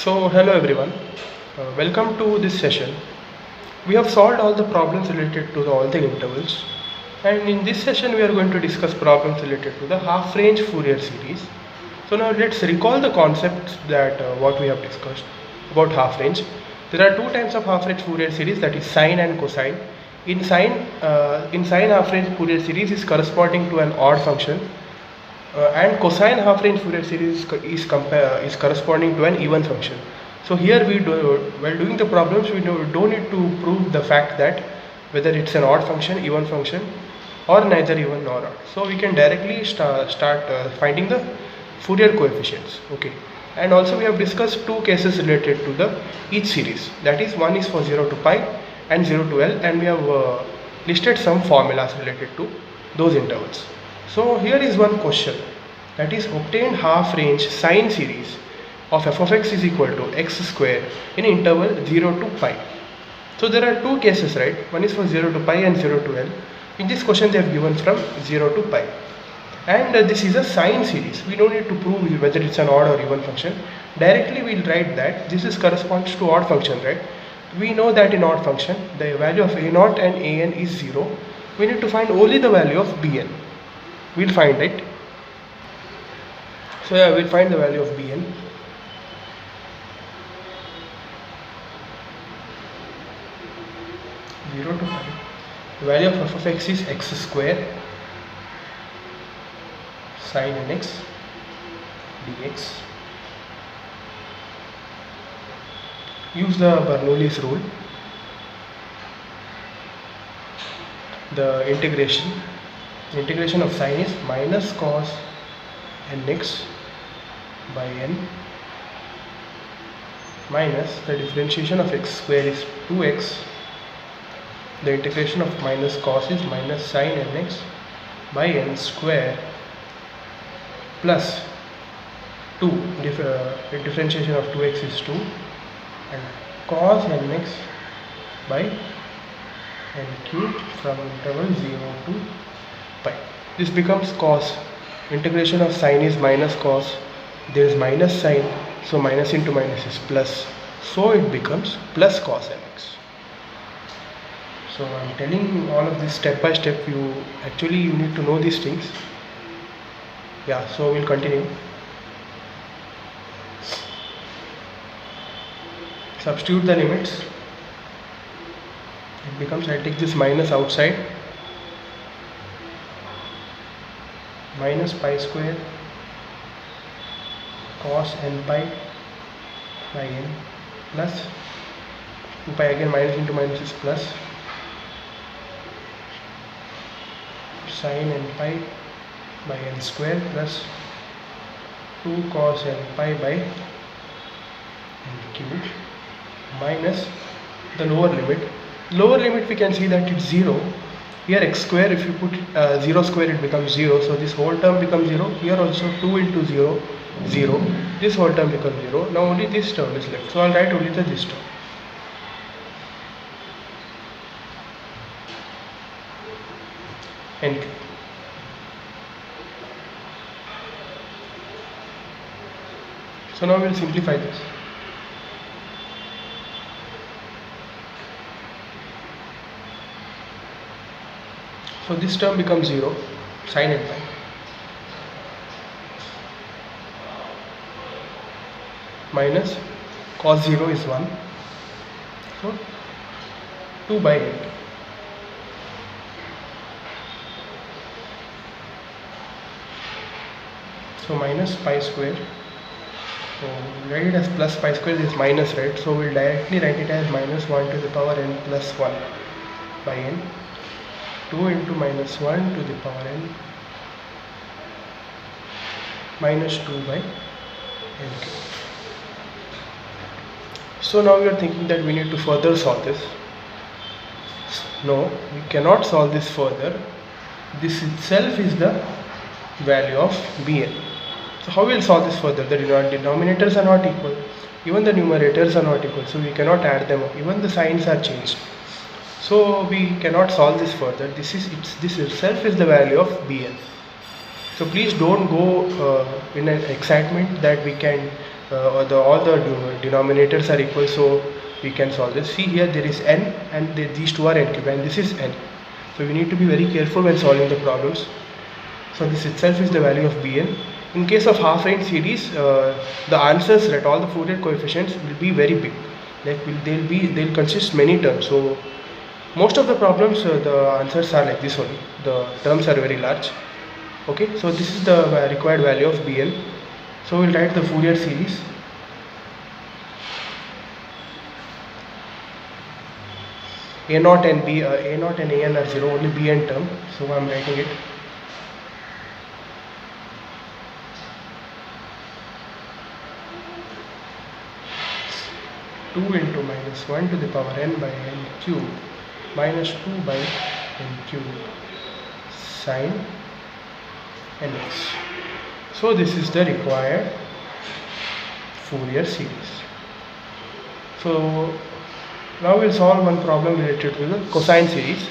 So hello everyone, welcome to this session. We have solved all the problems related to all the intervals, and in this session we are going to discuss problems related to the half range Fourier series. So now let's recall the concepts that what we have discussed about half range. There are two types of half range Fourier series, that is sine and cosine. In sine half range Fourier series is corresponding to an odd function, and cosine half range Fourier series is corresponding to an even function. So here while doing the problems we don't need to prove the fact that whether it's an odd function, even function, or neither even nor odd. So we can directly start finding the Fourier coefficients. Okay, and also we have discussed two cases related to the each series, that is one is for 0 to pi and 0 to L, and we have listed some formulas related to those intervals. So here is one question, that is obtain half range sine series of f of x is equal to x square in interval 0 to pi. So there are two cases, right? One is for 0 to pi and 0 to L. In this question they have given from 0 to pi, and this is a sine series. We don't need to prove whether it's an odd or even function. Directly we'll write that this is corresponds to odd function, right? We know that in odd function the value of a0 and an is 0. We need to find only the value of bn. We'll find it. So yeah, we'll find the value of bn. Zero to pi. The value of f of x is x square sine nx dx. Use the Bernoulli's rule. The integration of sine is minus cos nx by n minus the differentiation of x square is 2x. The integration of minus cos is minus sine nx by n square plus 2, differentiation of 2x is 2, and cos nx by n cubed from interval 0 to pi. This becomes cos. Integration of sine is minus cos. There is minus sine, so minus into minus is plus. So it becomes plus cos nx. So I am telling all of this step by step. You need to know these things. Yeah, so we'll continue. Substitute the limits. It becomes, I'll take this minus outside, minus pi square cos n pi by n plus 2 pi, again minus into minus is plus, sine n pi by n square plus 2 cos n pi by n cubed minus the lower limit. Lower limit we can see that it's 0. Here x square, if you put 0 square it becomes 0, so this whole term becomes 0. Here also 2 into 0, 0. This whole term becomes 0. Now only this term is left, so I'll write only this term. N. So now we'll simplify this. So this term becomes 0, sine n pi, minus cos 0 is 1, so 2 by n. So minus pi square. So write it as plus pi square, this is minus, right? So we'll directly write it as minus 1 to the power n plus 1 by n. 2 into minus 1 to the power n minus 2 by n cubed. So now we are thinking that we need to further solve this. No, we cannot solve this further. This itself is the value of bn. So how we will solve this further? The denominators are not equal, even the numerators are not equal, so we cannot add them up. Even the signs are changed. So we cannot solve this further. This itself is the value of bn. So please don't go in an excitement that we can all the denominators are equal, so we can solve this. See here, there is n and these two are n cube and this is n, so we need to be very careful when solving the problems. So this itself is the value of Bn. In case of half range series, the answers, right, all the Fourier coefficients will be very big, like they'll consist many terms. So most of the problems, the answers are like this only, the terms are very large. Okay, so this is the required value of Bn. So we'll write the Fourier series. A0 and A0 and An are 0, only Bn term, so I'm writing it. Two into minus 1 to the power n by n cube minus 2 by n cube sine nx. So this is the required Fourier series. So now we'll solve one problem related to the cosine series,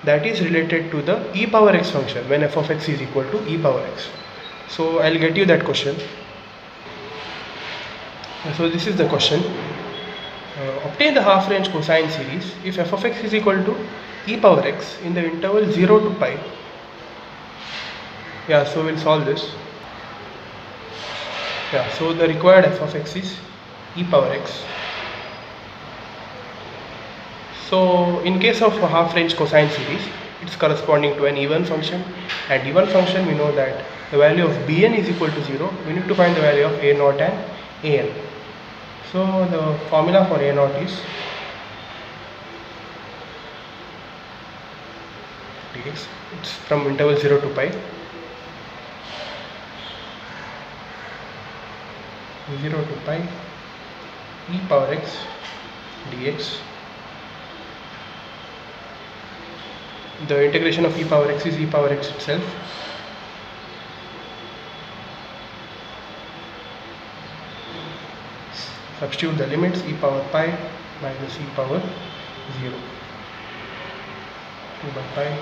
that is related to the e power x function when f of x is equal to e power x. So I'll get you that question. So this is the question. Obtain the half range cosine series if f of x is equal to e power x in the interval 0 to pi. Yeah, so we'll solve this. Yeah, so the required f of x is e power x. So in case of a half range cosine series, it's corresponding to an even function, and even function we know that the value of Bn is equal to 0. We need to find the value of A0 and An. So the formula for A0 is dx, it's from interval 0 to pi, 0 to pi e power x dx. The integration of e power x is e power x itself. Substitute the limits, e power pi minus e power 0, 2 by pi,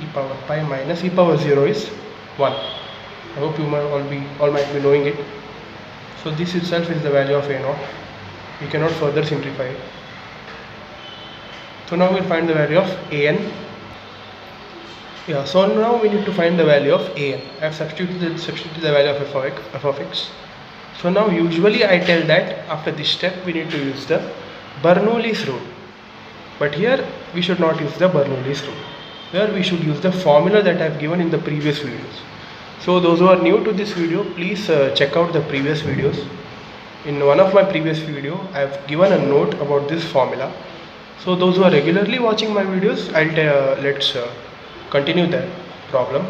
e power pi minus e power 0 is 1. I hope you all might be knowing it. So this itself is the value of A0. We cannot further simplify it. So now we'll find the value of An. Yeah, so now we need to find the value of An. I have substituted the value of f of x. So now usually I tell that after this step we need to use the Bernoulli's rule, but here we should not use the Bernoulli's rule. Here we should use the formula that I have given in the previous videos. So those who are new to this video, please check out the previous videos. In one of my previous video I have given a note about this formula. So those who are regularly watching my videos, let's continue that problem.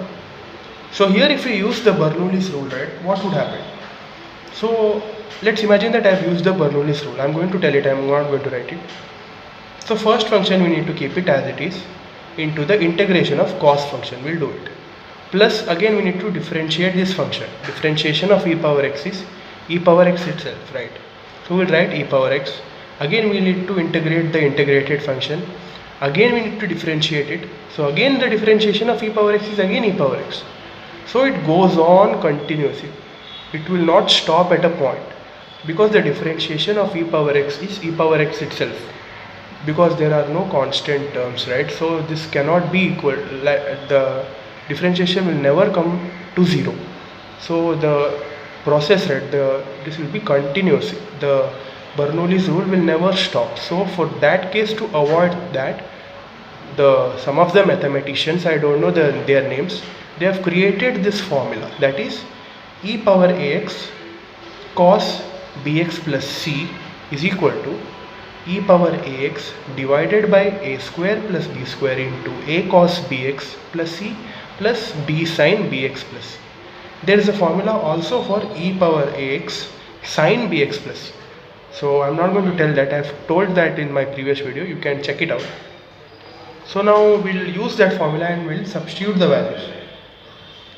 So here if we use the Bernoulli's rule, right, what would happen? So let's imagine that I have used the Bernoulli's rule. I am going to tell it, I am not going to write it. So first function we need to keep it as it is into the integration of cos function, we'll do it. Plus again we need to differentiate this function. Differentiation of e power x is e power x itself, right? So we'll write e power x. Again we need to integrate the integrated function. Again we need to differentiate it. So again the differentiation of e power x is again e power x. So it goes on continuously. It will not stop at a point, because the differentiation of e power x is e power x itself, because there are no constant terms, right? So this cannot be equal, the differentiation will never come to 0. So the process, right, this will be continuous. The Bernoulli's rule will never stop. So for that case, to avoid that, some of the mathematicians, I don't know their names, they have created this formula, that is e power ax cos bx plus c is equal to e power ax divided by a square plus b square into a cos bx plus c plus b sin bx plus c. There is a formula also for e power ax sin bx plus c. So I'm not going to tell that, I have told that in my previous video, you can check it out. So now we'll use that formula and we'll substitute the values.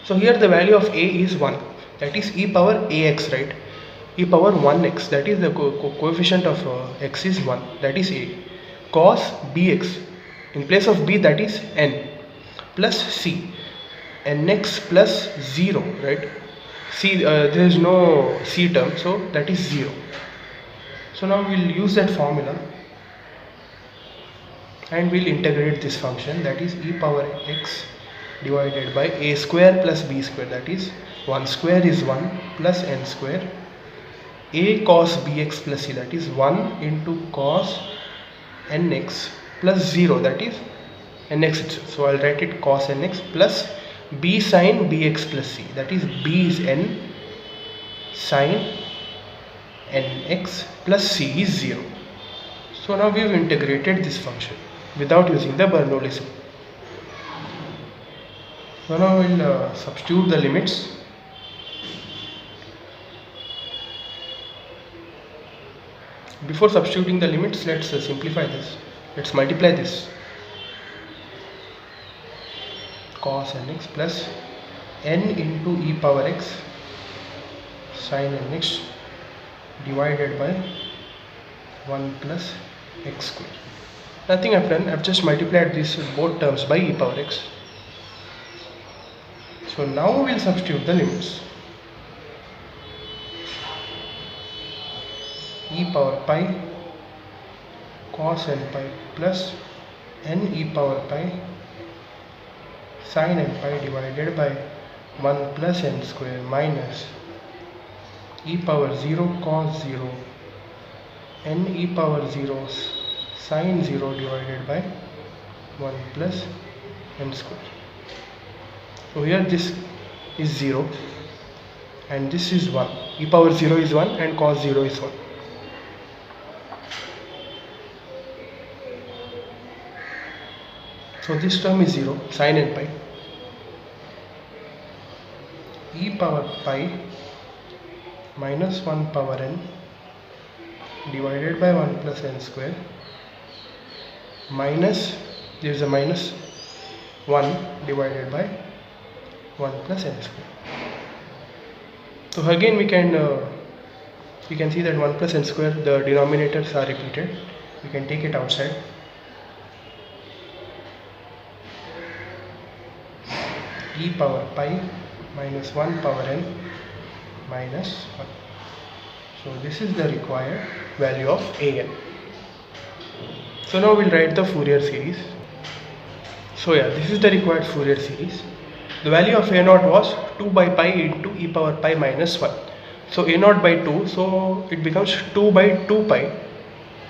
So here the value of a is 1, that is e power ax, right? E power 1x, that is the coefficient of x is 1, that is a, cos bx, in place of b that is n, plus c, nx plus 0, right? C, there is no C term, so that is 0. So now we will use that formula and we will integrate this function, that is e power x divided by a square plus b square, that is 1 square is 1 plus n square, a cos bx plus c, that is 1 into cos nx plus 0, that is nx itself. So I'll write it cos nx plus b sin bx plus c, that is b is n, sin nx plus c is 0. So now we have integrated this function without using the Bernoulli system. So now we'll substitute the limits. Before substituting the limits, let's simplify this. Let's multiply this. Cos nx plus n into e power x sin nx divided by 1 plus x square. Nothing I've done, I've just multiplied these both terms by e power x. So now we'll substitute the limits. E power pi cos n pi plus n e power pi sin n pi divided by 1 plus n square minus e power 0 cos 0 n e power 0 sin 0 divided by 1 plus n square. So here this is 0 and this is 1. E power 0 is 1 and cos 0 is 1. So this term is 0, sin n pi. E power pi minus 1 power n divided by 1 plus n square minus, there is a minus 1 divided by 1 plus n square. So again we can see that 1 plus n square, the denominators are repeated. We can take it outside. E power pi minus 1 power n minus 1. So this is the required value of an. So now we'll write the Fourier series. So yeah, this is the required Fourier series. The value of a0 was 2 by pi into e power pi minus 1. So a0 by 2, so it becomes 2 by 2 pi,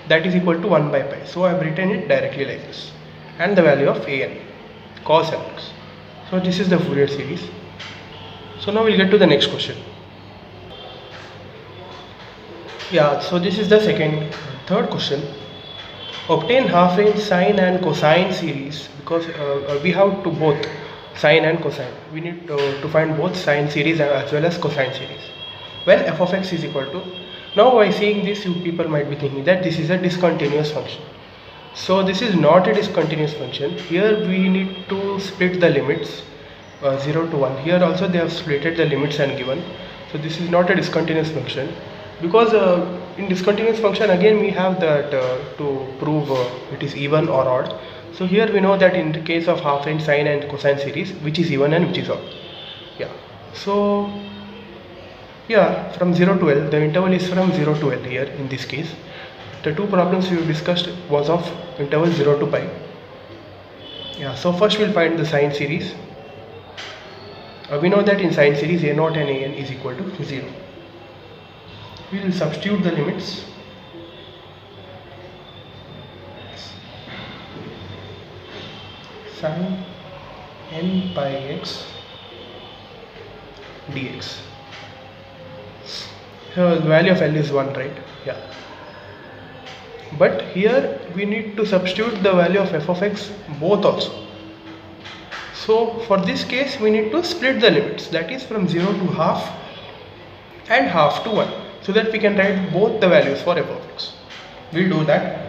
that is equal to 1 by pi. So I have written it directly like this. And the value of an, cos nx. So this is the Fourier series. So now we'll get to the next question. Yeah, so this is the third question. Obtain half range sine and cosine series, because we have to both sine and cosine. We need to find both sine series as well as cosine series. When f of x is equal to, now by seeing this you people might be thinking that this is a discontinuous function. So this is not a discontinuous function. Here we need to split the limits 0 to 1. Here also they have splitted the limits and given. So this is not a discontinuous function, because in discontinuous function again we have that to prove it is even or odd. So here we know that in the case of half range sine and cosine series, which is even and which is odd. Yeah. So yeah, from 0 to L, the interval is from 0 to L here in this case. The two problems we discussed was of interval 0 to pi. Yeah, so first we'll find the sine series. We know that in sine series a0 and an is equal to 0. We will substitute the limits. Sin n pi x dx. So the value of L is 1, right? Yeah. But here we need to substitute the value of f of x both also. So for this case we need to split the limits, that is from 0 to half and half to 1, so that we can write both the values for f of x. We'll do that.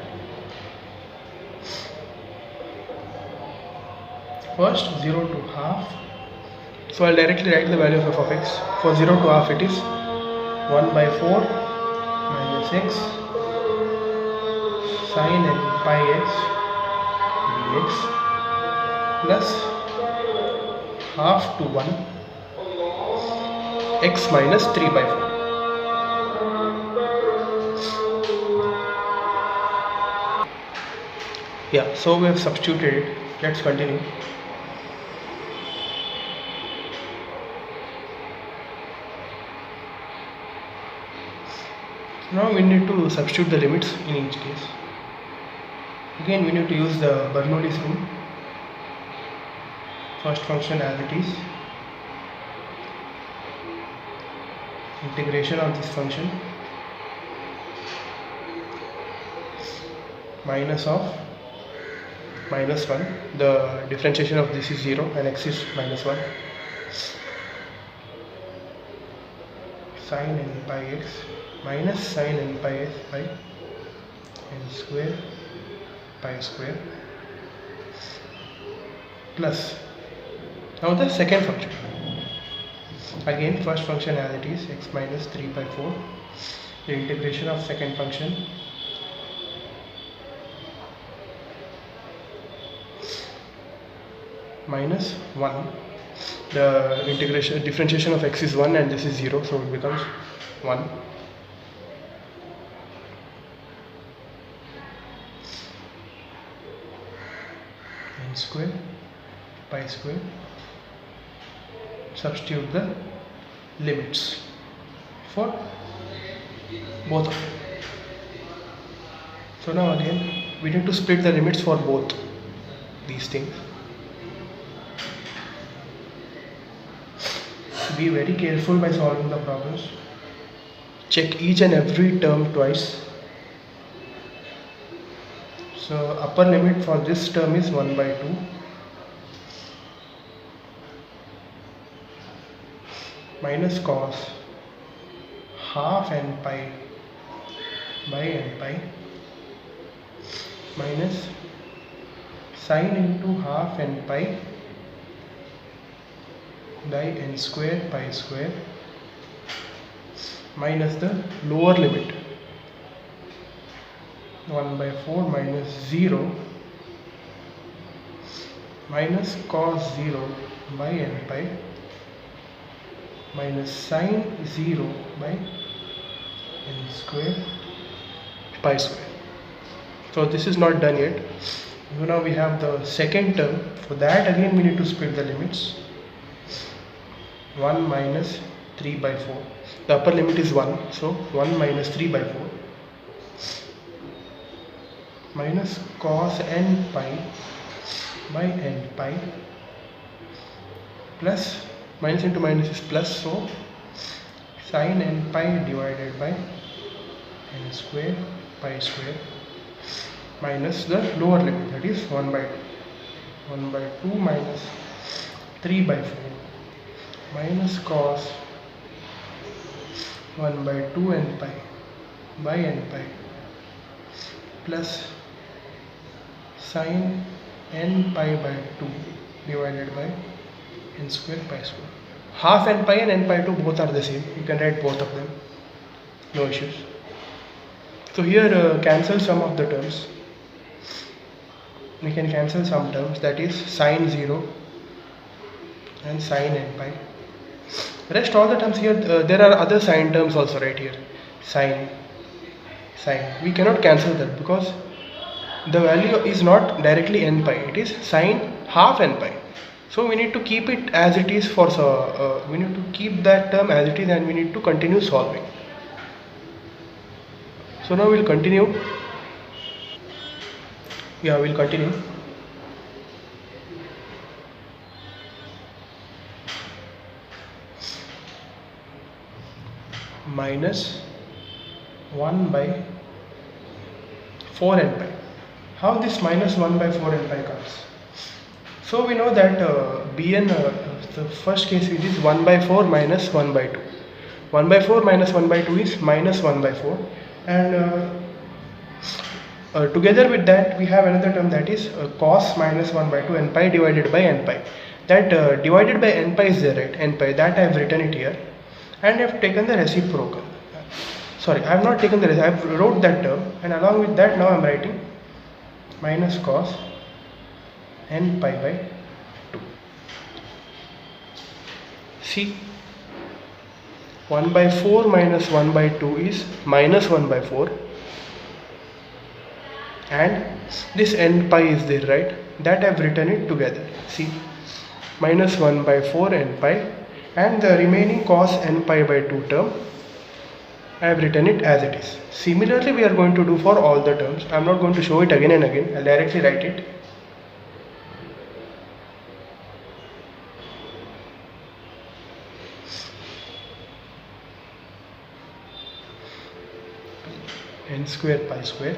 First 0 to half. So I'll directly write the value of f of x. For 0 to half it is 1 by 4 minus x sin n pi x dx plus half to 1 x minus 3 by 4. Yeah, so we have substituted it. Let's continue. Now we need to substitute the limits in each case. Again we need to use the Bernoulli's rule. First function as it is, integration of this function minus of minus 1, the differentiation of this is 0 and x is minus 1, sin n pi x minus sin n pi x by n square pi square plus, now the second function, again first function as it is, x minus 3 by 4, the integration of second function minus 1, the integration differentiation of x is 1 and this is 0, so it becomes 1, n square pi square, substitute the limits for both of them. So now again we need to split the limits for both these things. Be very careful by solving the problems. Check each and every term twice. So upper limit for this term is 1 by 2. Minus cos half n pi by n pi minus sin into half n pi by n square pi square minus the lower limit 1 by 4 minus 0 minus cos 0 by n pi minus sin 0 by n square pi square. So this is not done yet. So now we have the second term. For that again we need to split the limits. 1 minus 3 by 4. The upper limit is 1, so 1 minus 3 by 4 minus cos n pi by n pi plus, minus into minus is plus, so sin n pi divided by n square pi square minus the lower limit, that is 1 by 2. 1 by 2 minus 3 by 4 minus cos 1 by 2 n pi by n pi plus sin n pi by 2 divided by n square pi square. Half n pi and n pi 2 both are the same. You can write both of them. No issues. So here cancel some of the terms. We can cancel some terms, that is sin 0 and sin n pi. Rest all the terms here, there are other sin terms also right here. Sin. We cannot cancel that because the value is not directly n pi, it is sin half n pi. So we need to keep it as it is for, we need to keep that term as it is and we need to continue solving. So now we'll continue. Yeah, we'll continue. Minus 1 by 4 n pi. How this minus 1 by 4 n pi comes? So we know that Bn, the first case which is 1 by 4 minus 1 by 2. 1 by 4 minus 1 by 2 is minus 1 by 4, and together with that we have another term, that is cos minus 1 by 2 n pi divided by n pi. That divided by n pi is there, right? N pi, that I have written it here, and I have taken the reciprocal. Sorry, I have not taken the reciprocal, I have wrote that term, and along with that now I am writing minus cos n pi by 2. See, 1 by 4 minus 1 by 2 is minus 1 by 4, and this n pi is there, right? That I've written it together. See, minus 1 by 4 n pi, and the remaining cos n pi by 2 term I have written it as it is. Similarly, we are going to do for all the terms. I am not going to show it again and again. I'll directly write it. N square pi square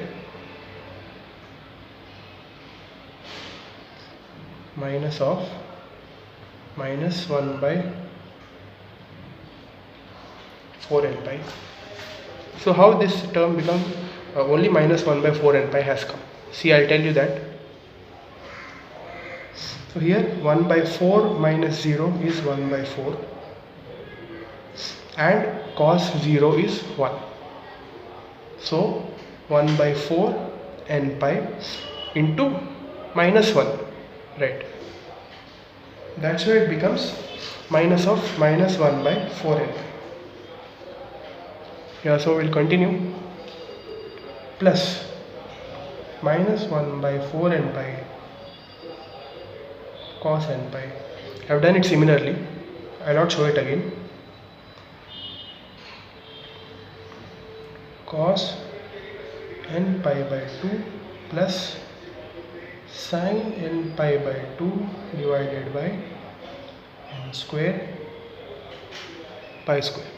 minus of minus 1 by 4 n pi. So how this term becomes only minus 1 by 4 n pi has come. See, I'll tell you that. So here 1 by 4 minus 0 is 1 by 4, and cos 0 is 1. So 1 by 4 n pi into minus 1, right? That's why it becomes minus of minus 1 by 4 n pi. Yeah, so we'll continue. Plus minus 1 by 4 n pi cos n pi. I've done it similarly. I'll not show it again. Cos n pi by 2 plus sin n pi by 2 divided by n square pi square.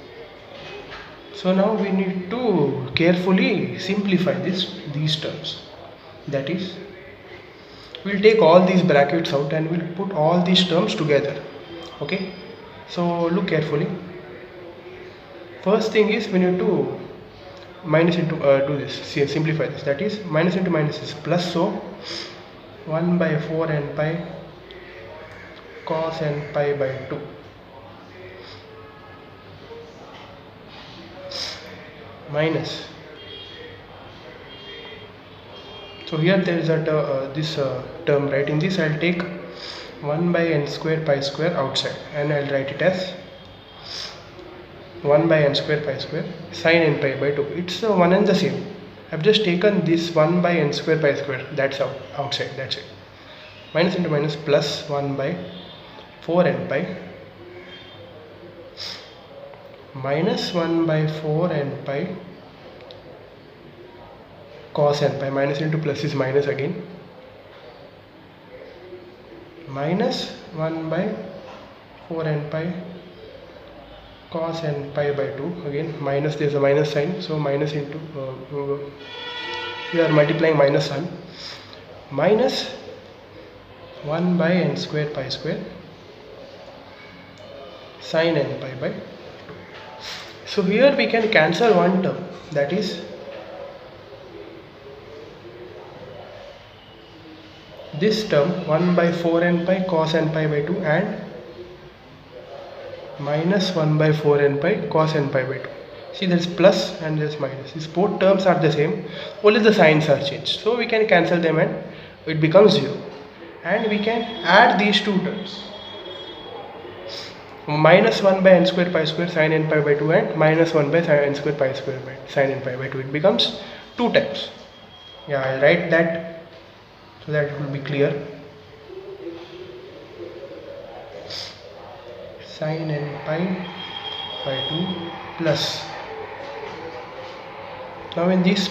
So now we need to carefully simplify these terms. That is, we'll take all these brackets out and we'll put all these terms together. Okay, so look carefully. First thing is we need to minus into do this, simplify this. That is, minus into minus is plus, so 1 by 4 n pi cos n pi by 2 minus, so here there is a this term, right? In this I'll take 1 by n square pi square outside, and I'll write it as 1 by n square pi square sin n pi by 2. It's one and the same. I've just taken this 1 by n square pi square, that's outside, that's it. Minus into minus plus 1 by 4 n pi minus 1 by 4 n pi cos n pi. Minus into plus is minus again, minus 1 by 4 n pi cos n pi by 2. Again minus, there's a minus sign, so minus into we are multiplying minus sign, minus 1 by n square pi square sin n pi by 2. So here we can cancel one term, that is this term 1 by 4 n pi cos n pi by 2 and minus 1 by 4 n pi cos n pi by 2. See, there's plus and there's minus. These both terms are the same, only the signs are changed. So we can cancel them and it becomes 0. And we can add these two terms, minus 1 by n square pi square sin n pi by 2 and minus 1 by n square pi square by sin n pi by 2. It becomes 2 times. Yeah, I'll write that so that it will be clear. Sin n pi by 2 plus, now in this,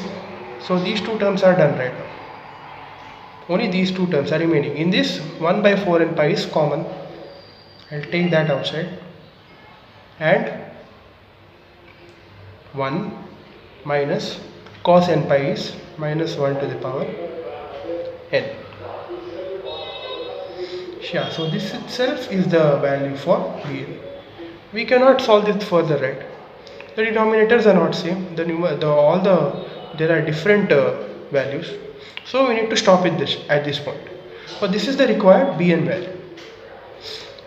so these two terms are done right now. Only these two terms are remaining. In this 1 by 4 n pi is common. I'll take that outside, and 1 minus cos n pi is minus 1 to the power n. Yeah, so this itself is the value for Bn. We cannot solve this further, right? The denominators are not same. There are different values. So we need to stop at this point. But this is the required Bn value.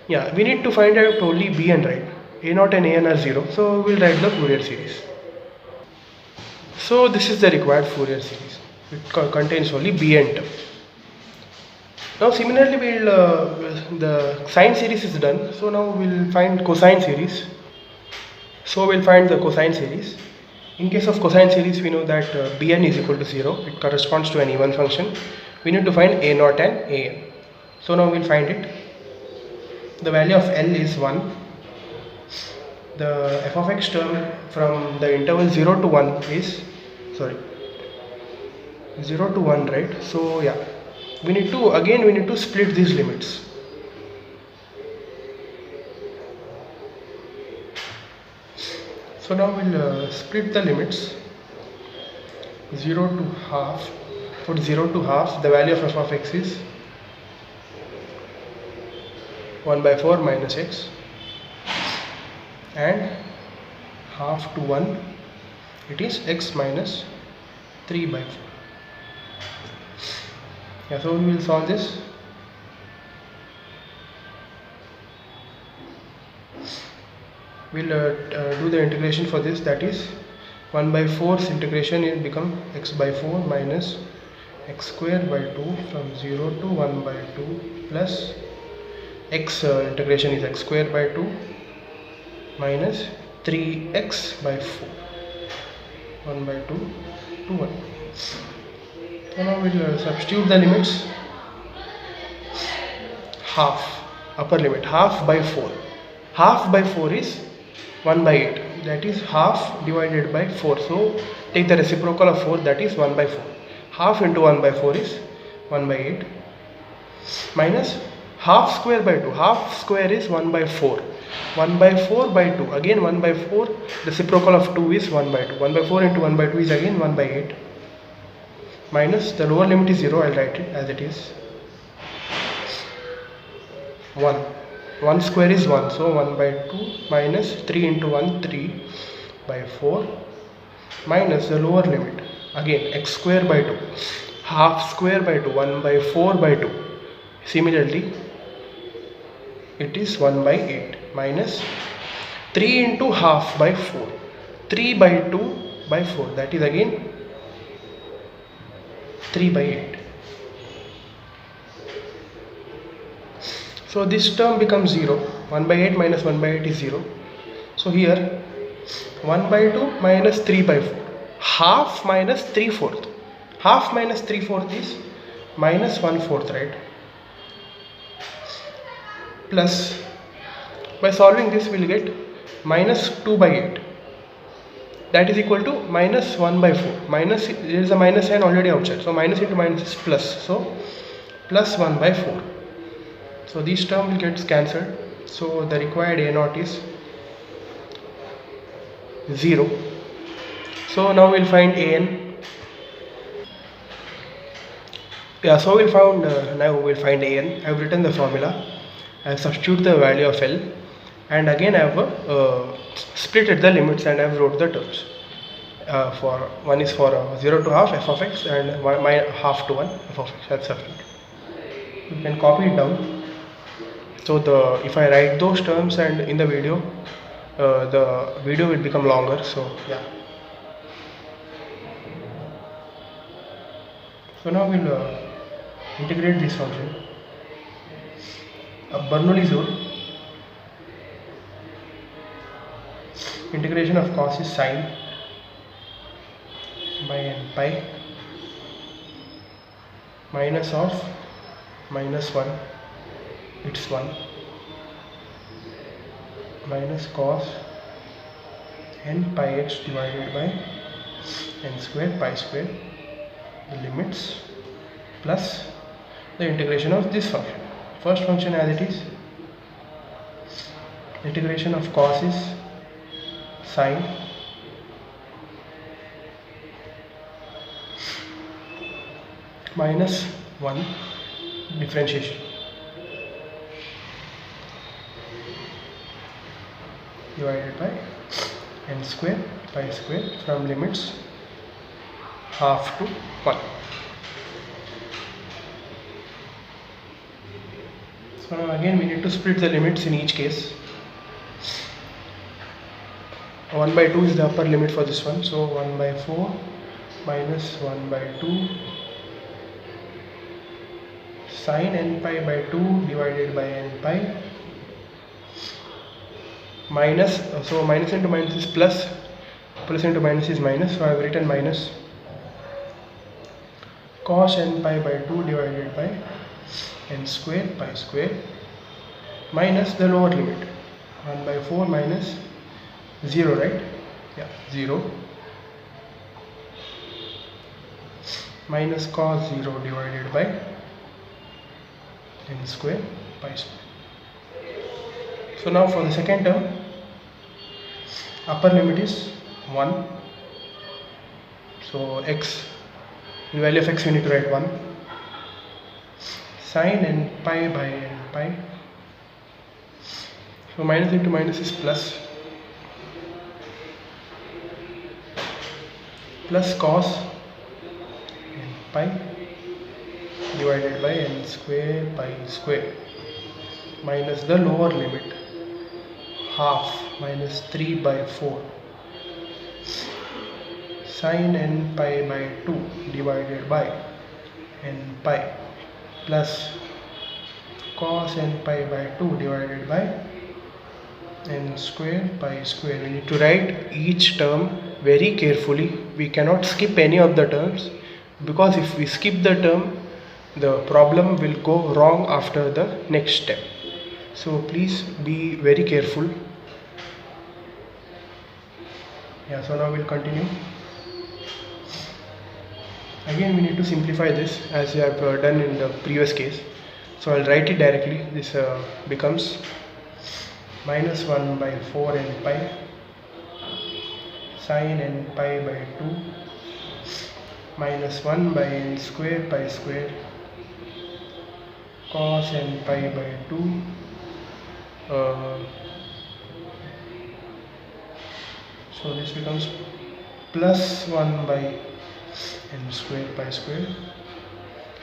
Yeah, we need to find out only Bn, right? A0 and An are 0. So we'll write the Fourier series. So this is the required Fourier series. It contains only Bn term. Now similarly, the sine series is done. So now we'll find cosine series. So we'll find the cosine series. In case of cosine series, we know that bn is equal to 0. It corresponds to an even function. We need to find a0 and an. So now we'll find it. The value of L is 1. The f of x term from the interval 0 to 1 is 0 to 1, right? So yeah, we need to split these limits. So now we'll split the limits 0 to half. For 0 to half, the value of f of x is 1 by 4 minus x, and half to 1, it is x minus 3 by 4. Yeah, so we will solve this. We'll do the integration for this, that is 1 by 4's integration will become x by 4 minus x square by 2 from 0 to 1 by 2 plus x integration is x square by 2 minus 3x by 4, 1 by 2 to 1. So now we'll substitute the limits. Half, upper limit, half by 4. Half by 4 is 1 by 8, that is half divided by 4. So take the reciprocal of 4, that is 1 by 4. Half into 1 by 4 is 1 by 8 minus half square by 2. Half square is 1 by 4. 1 by 4 by 2, again 1 by 4, reciprocal of 2 is 1 by 2. 1 by 4 into 1 by 2 is again 1 by 8 minus the lower limit is 0. I'll write it as it is 1. 1 square is 1, so 1 by 2 minus 3 into 1, 3 by 4 minus the lower limit, again x square by 2, half square by 2, 1 by 4 by 2. Similarly, it is 1 by 8 minus 3 into half by 4, 3 by 2 by 4, that is again 3 by 8. So this term becomes 0. 1 by 8 minus 1 by 8 is 0. So here 1 by 2 minus 3 by 4. Half minus 3/4. Half minus 3/4 is minus 1/4, right? Plus, by solving this we will get minus 2 by 8. That is equal to minus 1 by 4. Minus, there is a minus sign already outside. So minus into minus is plus. So plus 1 by 4. So these term will get cancelled. So the required a0 is 0. So now we'll find an. Yeah, so we'll find now we'll find an. I've written the formula. I've substituted the value of L, and again I've splitted the limits and I've wrote the terms. For one is for 0 to half f of x and my half to 1 f of x. I've substituted. You can copy it down. So if I write those terms and in the video will become longer. So yeah. So now we'll integrate this function. Bernoulli's rule. Integration of cos is sine by n pi minus of minus 1, it's 1, minus cos n pi x divided by n square pi square, the limits, plus the integration of this function. First function as it is, integration of cos is sine minus 1 differentiation divided by n square pi square from limits half to 1. So now again we need to split the limits in each case. 1 by 2 is the upper limit for this one, so 1 by 4 minus 1 by 2 sine n pi by 2 divided by n pi minus, so minus into minus is plus, plus into minus is minus, so I have written minus cos n pi by 2 divided by n square pi square minus the lower limit 1 by 4 minus 0, right? Yeah, 0 minus cos 0 divided by n square pi square. So now for the second term, upper limit is 1, so x, in value of x we need to write 1, sin n pi by n pi, so minus into minus is plus, plus cos n pi divided by n square pi square minus the lower limit half minus 3 by 4 sin n pi by 2 divided by n pi plus cos n pi by 2 divided by n square pi square. We need to write each term very carefully. We cannot skip any of the terms, because if we skip the term, the problem will go wrong after the next step. So please be very careful. Yeah, so now we'll continue. Again we need to simplify this as we have done in the previous case. So I'll write it directly. This becomes minus 1 by 4 n pi sin n pi by 2 minus 1 by n square pi square cos n pi by 2 so this becomes plus 1 by n square pi square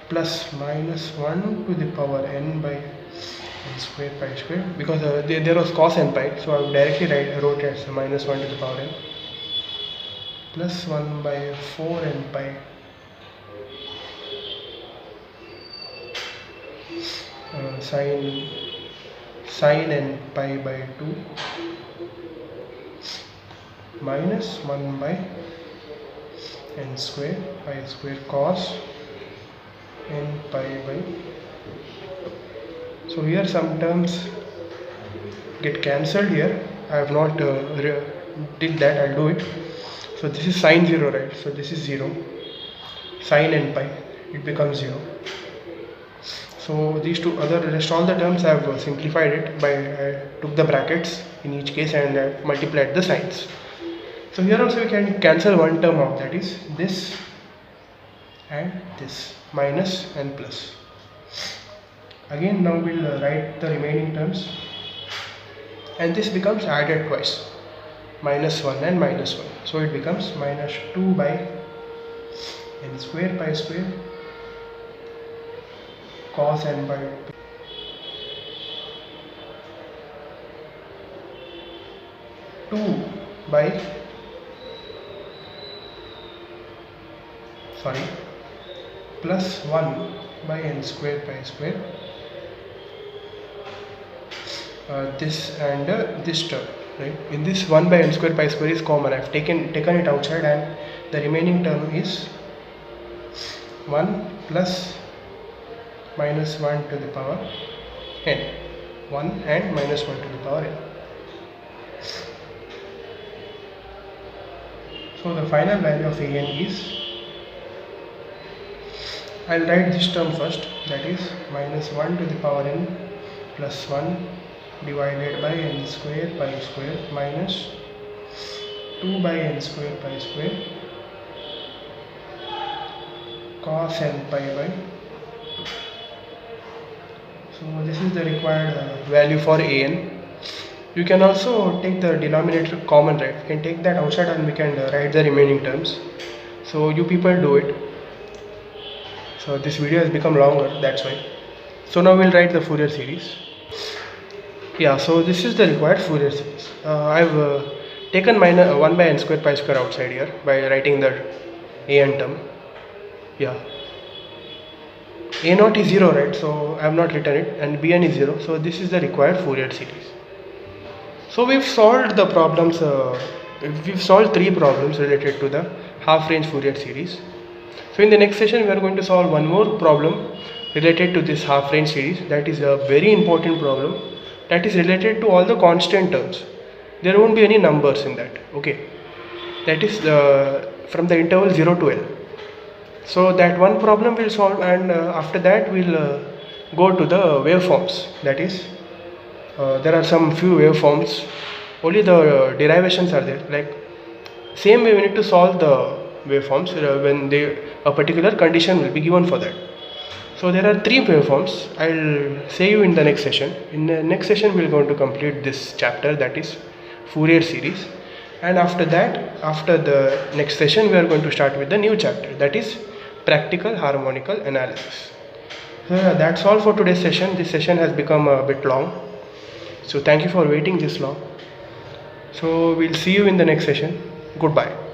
plus minus 1 to the power n by n square pi square, because there was cos n pi, so I directly wrote it as minus 1 to the power n plus 1 by 4 n pi sin n pi by 2 minus 1 by n square pi square cos n pi by 2. So here some terms get cancelled here. I have not did that, I'll do it. So this is sin 0, right? So this is 0. Sin n pi, it becomes 0. So these two rest all the terms I have simplified it by I took the brackets in each case and I multiplied the signs. So here also we can cancel one term out, that is this and this, minus and plus. Again now we'll write the remaining terms, and this becomes added twice, minus 1 and minus 1. So it becomes minus 2 by n square pi square cos n by 2 by plus 1 by n square pi square this and this term, right? In this 1 by n square pi square is common. I have taken it outside, and the remaining term is 1 plus minus 1 to the power n, 1 and minus 1 to the power n. So the final value of an is, I'll write this term first, that is minus 1 to the power n plus 1 divided by n square pi square minus 2 by n square pi square cos n pi by 2. So this is the required value for an. You can also take the denominator common, right? You can take that outside and we can write the remaining terms. So you people do it. So this video has become longer, that's why. So now we'll write the Fourier series. Yeah, so this is the required Fourier series. I've taken 1 by n square pi square outside here by writing the an term. Yeah, a0 is 0, right? So I have not written it, and bn is 0. So this is the required Fourier series. So we've solved the problems, we've solved 3 problems related to the half range Fourier series. So in the next session we are going to solve one more problem related to this half range series. That is a very important problem that is related to all the constant terms. There won't be any numbers in that. Okay, that is from the interval 0 to L. So that one problem we'll solve, and after that we'll go to the waveforms. That is, there are some few waveforms, only the derivations are there. Like same way we need to solve the waveforms when a particular condition will be given for that. So there are 3 waveforms. I'll say you in the next session. In the next session we're going to complete this chapter, that is Fourier series, and after that, after the next session, we are going to start with the new chapter, that is practical harmonical analysis. So that's all for today's session. This session has become a bit long, so thank you for waiting this long. So we'll see you in the next session. Goodbye.